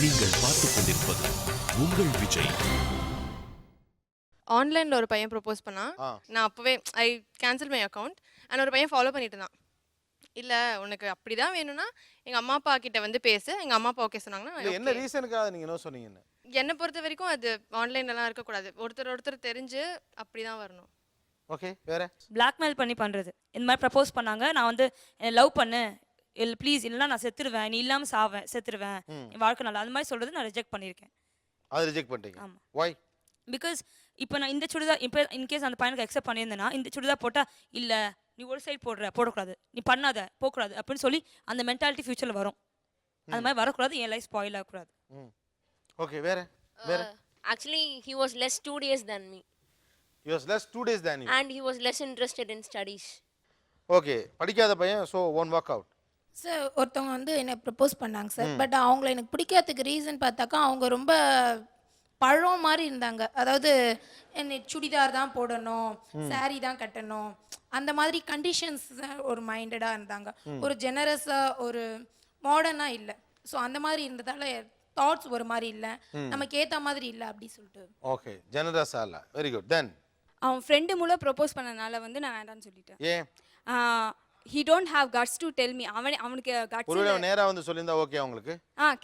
நீங்கள் பார்த்துக் கொண்டிருப்பது உங்கள் விஜய். ஆன்லைனில் ஒரு பையன் ப்ரொப்போஸ் பண்ணான். நான் அப்போவே ஐ கேன்சல் மை அக்கௌண்ட். அண்ட் ஒரு பையன் ஃபாலோ பண்ணிட்டு இருந்தான். இல்லை உனக்கு அப்படி தான் வேணும்னா எங்கள் அம்மா அப்பா கிட்ட வந்து பேசு, எங்கள் அம்மா அப்பா ஓகே சொன்னாங்கன்னா என்ன ரீசனுக்காக நீங்கள் என்ன சொன்னீங்கன்னு? என்னை பொறுத்த வரைக்கும் அது ஆன்லைன்லலாம் இருக்கக்கூடாது. ஒருத்தர் தெரிஞ்சு அப்படி தான் வரணும். ஓகே, வேற பிளாக்மெயில் பண்ணி பண்ணுறது. இந்த மாதிரி ப்ரப்போஸ் பண்ணாங்க, நான் வந்து லவ் பண்ணு இல்லை ப்ளீஸ், இல்லைனா நான் செத்துருவேன், நீ இல்லாமல் செத்துருவேன், என் வாழ்க்கை நல்லா, அந்த மாதிரி சொல்கிறது நான் ரிஜெக்ட் பண்ணியிருக்கேன். அது ரிஜெக்ட் பண்ணிட்டீங்க? ஆமாம். வை? பிகாஸ் இப்போ நான் இந்த சுடிதார் இப்போ இன்கேஸ் அந்த பையனுக்கு அக்செப்ட் பண்ணியிருந்தேன்னா இந்த சுடிதார் போட்டால் இல்லை நீ ஒரு சைடு போடக்கூடாது, நீ பண்ணாத போகக்கூடாது அப்படின்னு சொல்லி அந்த மென்டாலிட்டி ஃபியூச்சரில் வரும். அந்த மாதிரி வரக்கூடாது, என் லைஃப் ஸ்பாயில் ஆகக்கூடாது. ஓகே, வேற வேற Actually, he was less studious than me. He was less 2 days than you. And he was less interested in studies. Okay, படிக்காத பையன், so one walk out. Sir ஒருத்தவங்க வந்து என்னை ப்ரப்போஸ் பண்ணாங்க சார். பட் அவங்கள எனக்கு பிடிக்காததுக்கு ரீசன் பார்த்தாக்கா அவங்க ரொம்ப பழம் மாதிரி இருந்தாங்க. அதாவது என்ன சுடிதார் தான் போடணும், சாரீ தான் கட்டணும், அந்த மாதிரி கண்டிஷன்ஸ் ஒரு மைண்டடாக இருந்தாங்க. ஒரு ஜெனரஸாக ஒரு மாடர்னாக இல்லை. ஸோ அந்த மாதிரி இருந்ததால தாட்ஸ் ஒரு மாதிரி இல்லை, நமக்கு ஏற்ற மாதிரி இல்லை அப்படி சொல்லிட்டு. ஓகே, ஜெனரஸாக இல்லை. Very good. தென் அவன் ஃப்ரெண்டு மூலம் ப்ரப்போஸ் பண்ணனால வந்து நான் வேண்டாம்னு சொல்லிட்டேன். ஏன்? he don't have guts to tell me. அவனுக்கு guts ஒருவேளை நேரா வந்து சொல்லிருந்தா ஓகே உங்களுக்கு?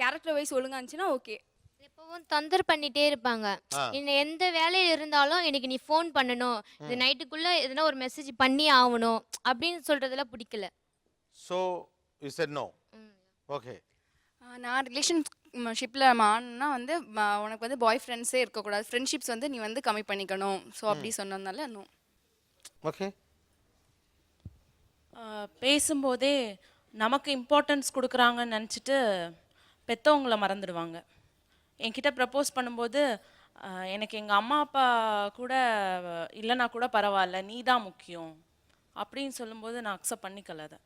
கேரக்டர் வைஸ் ஒழுங்கா இருந்துச்சுன்னா ஓகே. எப்பவும் தொந்தர் பண்ணிட்டே இருப்பாங்க. இன்னும் எந்த வேலையில் இருந்தாலும் எனக்கு நீ ஃபோன் பண்ணணும், இந்த நைட்டுக்குள்ளே எதுனா ஒரு மெசேஜ் பண்ணி ஆகணும் அப்படின்னு சொல்கிறதுல பிடிக்கல. So you said no. Okay. நான் ரிலேஷன்ஷிப்பில் மாறினா வந்து உனக்கு வந்து பாய் ஃப்ரெண்ட்ஸே இருக்கக்கூடாது, ஃப்ரெண்ட்ஷிப்ஸ் வந்து நீ வந்து கம்மி பண்ணிக்கணும். ஸோ அப்படி சொன்னதுனால நோ. ஓகே. பேசும்போதே நமக்கு இம்பார்ட்டன்ஸ் கொடுக்குறாங்கன்னு நினச்சிட்டு பெற்றவங்கள மறந்துடுவாங்க. என்கிட்ட ப்ரப்போஸ் பண்ணும்போது எனக்கு எங்கள் அம்மா அப்பா கூட இல்லைனா கூட பரவாயில்ல, நீ தான் முக்கியம் அப்படின்னு சொல்லும்போது நான் அக்செப்ட் பண்ணிக்கல அதை.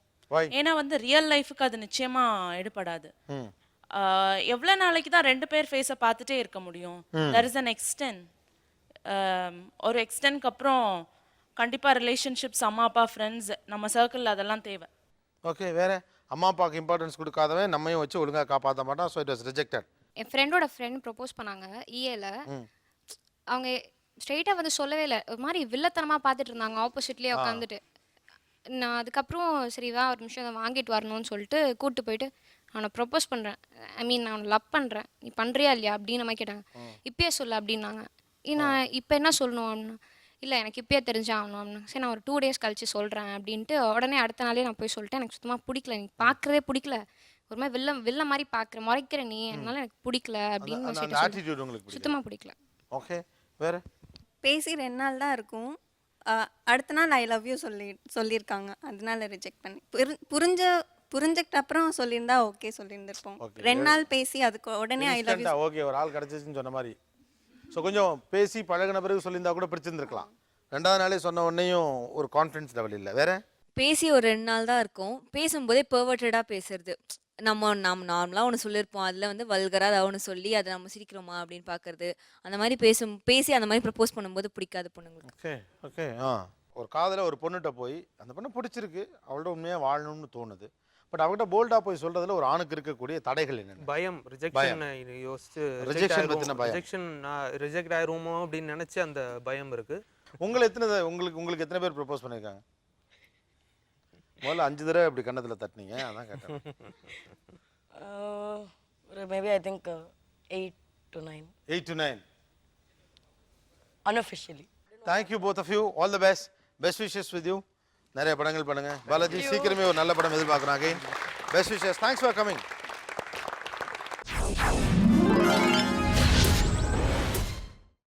ஏன்னா வந்து ரியல் லைஃபுக்கு அது நிச்சயமாக எடுபடாது. எவ்வளோ நாளைக்கு தான் 2 பேர் ஃபேஸை பார்த்துட்டே இருக்க முடியும்? There is an extent. ஒரு எக்ஸ்டென்ட்க்கு அப்புறம் கண்டிப்பாக ரிலேஷன்ஷிப்ஸ், அம்மா அப்பா, ஃப்ரெண்ட்ஸ், நம்ம சர்க்கிளில் அதெல்லாம் தேவை. ஓகே, வேற அம்மா அப்பாவுக்கு இம்பார்ட்டன்ஸ் கொடுக்காதவன் நம்மையும் வச்சு ஒழுங்காக காப்பாற்ற மாட்டான். So it was rejected. என் ஃப்ரெண்டோட ஃப்ரெண்ட் ப்ரப்போஸ் பண்ணாங்க இஏல. அவங்க ஸ்ட்ரெயிட்டாக வந்து சொல்லவே இல்லை, ஒரு மாதிரி வில்லத்தனமாக பார்த்துட்டு இருந்தாங்க ஆப்போசிட்லேயே உட்காந்துட்டு. நான் அதுக்கப்புறம் சரி வா ஒரு நிமிஷம் அதை வாங்கிட்டு வரணும்னு சொல்லிட்டு கூப்பிட்டு போயிட்டு அவனை ப்ரப்போஸ் பண்ணுறேன், ஐ மீன் நான் அவனை லவ் பண்ணுறேன், நீ பண்ணுறியா இல்லையா அப்படின்னு நம்ம கேட்டாங்க. இப்பயே சொல்லு அப்படின்னாங்க. நான் இப்போ என்ன சொல்லணும் அப்படின்னா, இல்லை எனக்கு இப்பயே தெரிஞ்சாகணும் அப்படின்னா. சரி நான் ஒரு 2 days கழிச்சு சொல்கிறேன் அப்படின்ட்டு உடனே அடுத்த நாளே நான் போய் சொல்லிட்டேன். எனக்கு சுத்தமாக பிடிக்கல, நீ பார்க்குறதே பிடிக்கல, ஒரு மாதிரி வில்ல மாதிரி பார்க்குற முறைக்கிற நீ, அதனால எனக்கு பிடிக்கல அப்படின்னு சுத்தமாக பிடிக்கல. ஓகே, வேற பேசி 2 நாள் தான் இருக்கும், அடுத்த நாள் ஐ லவ் யூ சொல்லியிருக்காங்க, அதனால ரிஜெக்ட் பண்ணி புரிஞ்சுக்கிட்ட அப்புறம் சொல்லியிருந்தா ஓகே சொல்லியிருந்திருப்போம். 2 நாள் பேசி அதுக்கு உடனே ஐ லவ் யூ. ஓகே, ஒரு ஆள் கிடச்சிச்சுன்னு சொன்ன மாதிரி. ஸோ கொஞ்சம் பேசி பழகின பிறகு சொல்லியிருந்தா கூட பிடிச்சிருந்துருக்கலாம். 2வது நாளே சொன்ன உடனேயும் ஒரு கான்ஃபிடன்ஸ் லெவல் இல்லை. வேற பேசி ஒரு 2 நாள் தான் இருக்கும், பேசும்போதே பெர்வர்ட்டடாக பேசுறது. நம்ம நார்மலாக ஒன்று சொல்லியிருப்போம், அதில் வந்து வல்கராக அதை ஒன்று சொல்லி அதை நம்ம சிரிக்கிறோமா அப்படின்னு பார்க்கறது. அந்த மாதிரி பேசி அந்த மாதிரி ப்ரப்போஸ் பண்ணும்போது பிடிக்காது பொண்ணுங்களுக்கு. Okay okay. ஒரு காதல ஒரு பொண்ணுகிட்ட போய் அந்த பொண்ணு பிடிச்சிருக்கு, அவள்கிட்ட உண்மையாக வாழணும்னு தோணுது. பட் அவகிட்ட போல்டாக போய் சொல்றதுல ஒரு ஆணுக்கு இருக்கக்கூடிய தடைகள் என்ன? பயம், ரிஜெக்ஷன் யோசிச்சு, ரிஜெக்ட் ஆயிருமோ அப்படின்னு நினைச்சு அந்த பயம் இருக்கு. உங்களுக்கு எத்தனை பேர் ப்ரப்போஸ் பண்ணியிருக்காங்க? முதல்ல 5 தடவை இப்படி கண்ணத்தில் தட்டினீங்க, அதான் கேட்டேன். Maybe I think 8 to 9. 8 to 9 unofficially. Thank you both of you. All the best. Best wishes with you. நிறைய படங்கள் பண்ணுங்க. பாலாஜி சீக்கிரமே ஒரு நல்ல படம் எதிர்பார்க்குறாங்க. Best wishes. Thanks for coming.